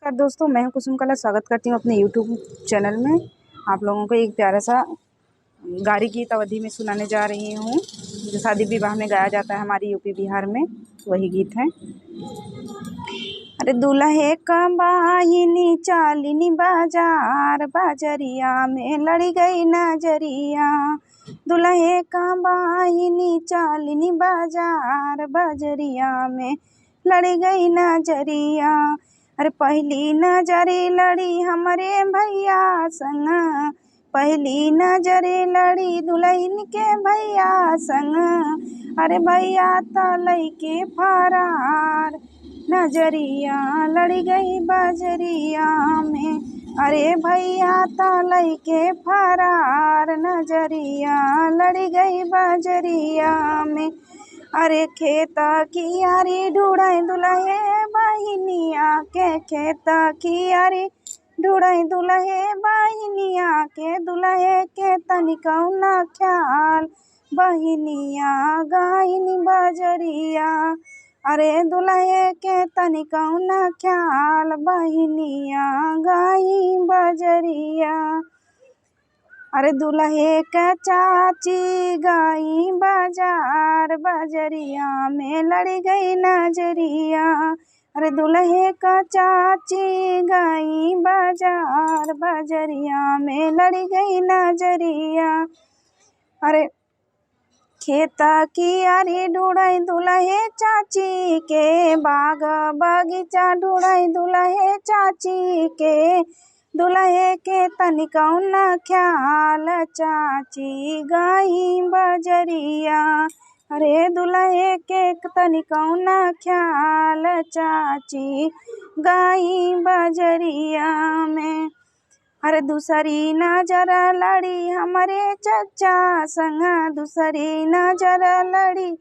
नमस्कार दोस्तों, मैं हूं कुसुम कला। स्वागत करती हूं अपने यूट्यूब चैनल में। आप लोगों को एक प्यारा सा गारी गीत अवधि में सुनाने जा रही हूं, जो शादी विवाह में गाया जाता है हमारी यूपी बिहार में। वही गीत है। अरे दुल्हे का बाहिनी चालिनी बाजार, बाजरिया में लड़ी गई नजरिया। दुल्हे का बाहिनी चालिनी बाजार, बाजरिया में लड़ी गई नजरिया। अरे पहली नजरे लड़ी हमरे भैया संग, पहली नजरे लड़ी दुल्हन के भैया संग। अरे भैया त लइके फरार, नजरिया लड़ी गई बजरिया में। अरे भैया त लइके फरार, नजरिया लड़ी गई बजरिया में। अरे खेत कियारी ढूढ़ई दुल्हे बहिनिया के, खेत कियारी ढूढ़ई दुल्हे बहिनिया के। दुल्हे के तनिकौ न ख्याल, बहिनिया गाइनी बजरिया। अरे दुल्हे के तनिकौ न ख्याल, बहिनिया गाई बजरिया। अरे दुल्हे का चाची गई बाजार, बजरिया में लड़ी गई नजरिया। अरे दुल्हे का चाची गई बाजार, बजरिया में लड़ी गई नजरिया। अरे खेत कियारी ढूढ़ई दुल्हे चाची के, बाग बगीचा ढूढ़ई दुल्हे चाची के। दुल्हे के तनिकौ न ख्याल, चाची गई बजरिया। अरे दुल्हे के तनिकौ न ख्याल, चाची गई बजरिया में। अरे दूसरी नजर लड़ी हमरे चचा संग, दूसरी नजर लड़ी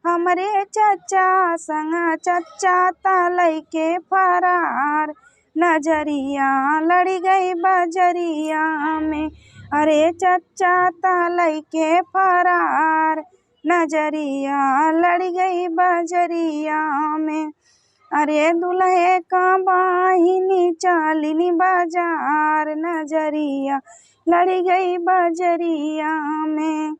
हमरे चचा संग। चचा त लइके फरार, नजरिया लड़ी गई बजरिया में। अरे चचा त लइके फरार, नजरिया लड़ी गई बजरिया में। अरे दुल्हे का बाहिनी चालिनी बाजार, नजरिया लड़ी गई बजरिया में।